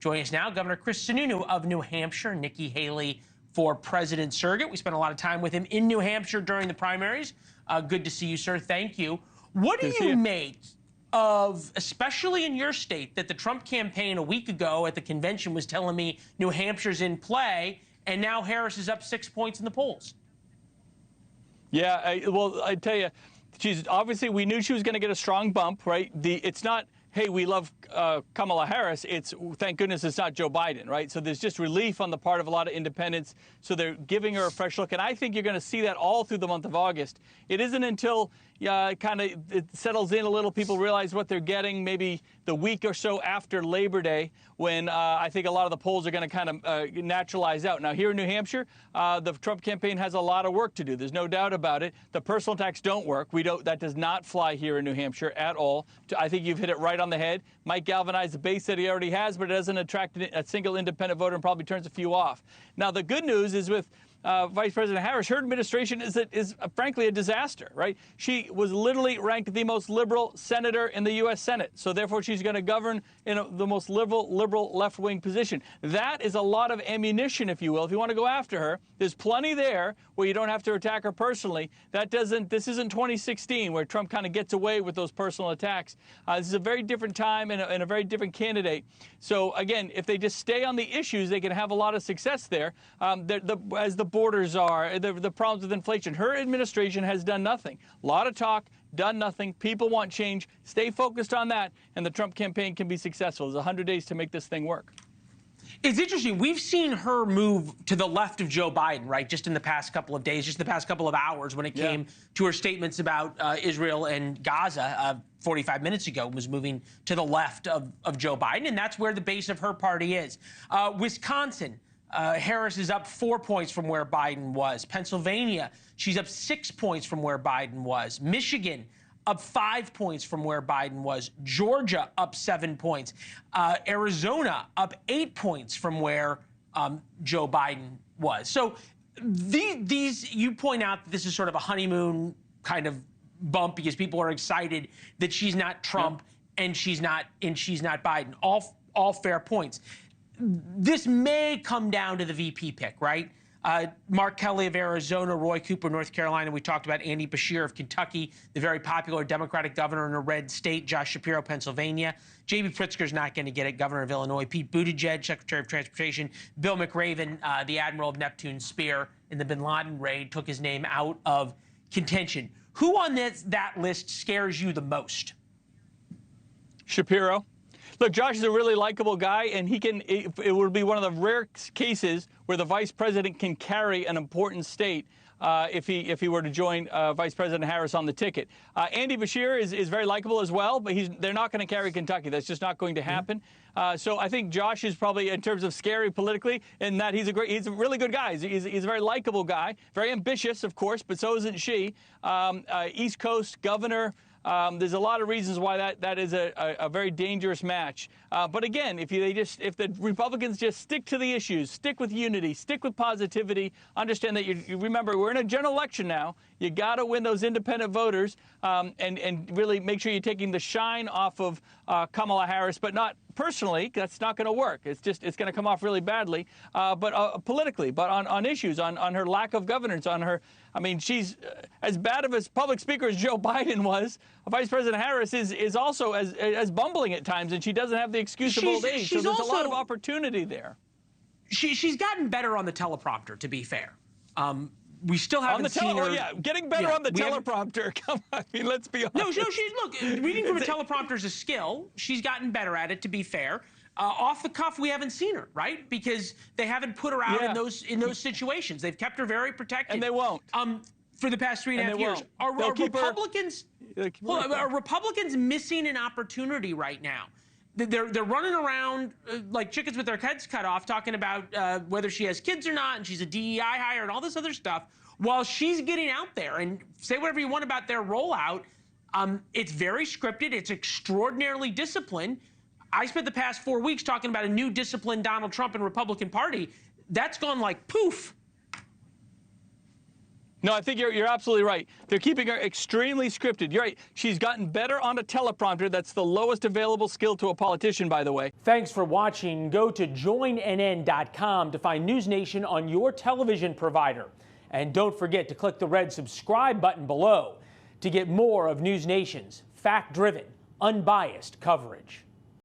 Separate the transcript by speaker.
Speaker 1: Joining us now, Governor Chris Sununu of New Hampshire, Nikki Haley for president surrogate. We spent a lot of time with him in New Hampshire during the primaries. Good to see you, sir. Thank you. What do you make of, especially in your state, that the Trump campaign a week ago at the convention was telling me New Hampshire's in play, and now Harris is up 6 points in the polls?
Speaker 2: Yeah, well, I tell you, she's obviously, we knew she was going to get a strong bump, right? It's not, hey, we love Kamala Harris. It's, thank goodness it's not Joe Biden, right? So there's just relief on the part of a lot of independents. So they're giving her a fresh look. And I think you're going to see that all through the month of August. It isn't until it settles in a little, people realize what they're getting, maybe the week or so after Labor Day, when I think a lot of the polls are going to kind of naturalize out. Now, here in New Hampshire, the Trump campaign has a lot of work to do. There's no doubt about it. The personal attacks don't work. That does not fly here in New Hampshire at all. I think you've hit it right on the head. Might galvanize the base that he already has, but it doesn't attract a single independent voter and probably turns a few off. Now, the good news is with Vice President Harris, her administration is frankly a disaster, right? She was literally ranked the most liberal senator in the U.S. Senate. So therefore, she's going to govern in the most liberal left-wing position. That is a lot of ammunition, if you will. If you want to go after her, there's plenty there where you don't have to attack her personally. This isn't 2016 where Trump kind of gets away with those personal attacks. This is a very different time and a very different candidate. So again, if they just stay on the issues, they can have a lot of success there. As the borders are, the problems with inflation. Her administration has done nothing. A lot of talk, done nothing. People want change. Stay focused on that, and the Trump campaign can be successful. There's 100 days to make this thing work.
Speaker 1: It's interesting. We've seen her move to the left of Joe Biden, right, just in the past couple of days, just the past couple of hours when it came to her statements about Israel and Gaza 45 minutes ago, was moving to the left of Joe Biden, and that's where the base of her party is. Wisconsin, Harris is up 4 points from where Biden was. Pennsylvania, she's up 6 points from where Biden was. Michigan, up 5 points from where Biden was. Georgia, up 7 points. Arizona, up 8 points from where Joe Biden was. So you point out that this is sort of a honeymoon kind of bump because people are excited that she's not Trump and she's not Biden. All fair points. This may come down to the VP pick, right? Mark Kelly of Arizona, Roy Cooper, North Carolina. We talked about Andy Beshear of Kentucky, the very popular Democratic governor in a red state. Josh Shapiro, Pennsylvania. J.B. Pritzker's not going to get it. Governor of Illinois. Pete Buttigieg, Secretary of Transportation. Bill McRaven, the Admiral of Neptune's Spear in the bin Laden raid, took his name out of contention. Who on that list scares you the most?
Speaker 2: Shapiro. Look, Josh is a really likable guy, and it would be one of the rare cases where the vice president can carry an important state if he were to join Vice President Harris on the ticket. Andy Beshear is very likable as well, but they're not going to carry Kentucky. That's just not going to happen. So I think Josh is probably, in terms of scary politically, in that he's a really good guy. He's a very likable guy, very ambitious, of course, but so isn't she. East Coast governor. There's a lot of reasons why that is a very dangerous match. But again, if the Republicans just stick to the issues, stick with unity, stick with positivity, understand that you remember we're in a general election now. You got to win those independent voters and really make sure you're taking the shine off of Kamala Harris, but not personally. That's not going to work. It's going to come off really badly, but politically, but on issues, on her lack of governance, on her. I mean, she's as bad of a public speaker as Joe Biden was. Vice President Harris is also as bumbling at times, and she doesn't have the excuse of old age. So there's a lot of opportunity there.
Speaker 1: She's gotten better on the teleprompter, to be fair. We still haven't seen her.
Speaker 2: Oh, yeah, getting better on the teleprompter. Come on, I mean, let's be honest.
Speaker 1: No, look, reading from a teleprompter is a skill. She's gotten better at it, to be fair. Off the cuff, we haven't seen her, right? Because they haven't put her out in those situations. They've kept her very protected.
Speaker 2: And they won't.
Speaker 1: For the past 3.5 years. Are Republicans missing an opportunity right now? They're running around like chickens with their heads cut off, talking about whether she has kids or not, and she's a DEI hire and all this other stuff, while she's getting out there. And say whatever you want about their rollout. It's very scripted. It's extraordinarily disciplined. I spent the past 4 weeks talking about a new disciplined Donald Trump and Republican Party. That's gone like poof.
Speaker 2: No, I think you're absolutely right. They're keeping her extremely scripted. You're right. She's gotten better on a teleprompter. That's the lowest available skill to a politician, by the way.
Speaker 3: Thanks for watching. Go to joinnn.com to find NewsNation on your television provider. And don't forget to click the red subscribe button below to get more of NewsNation's fact-driven, unbiased coverage.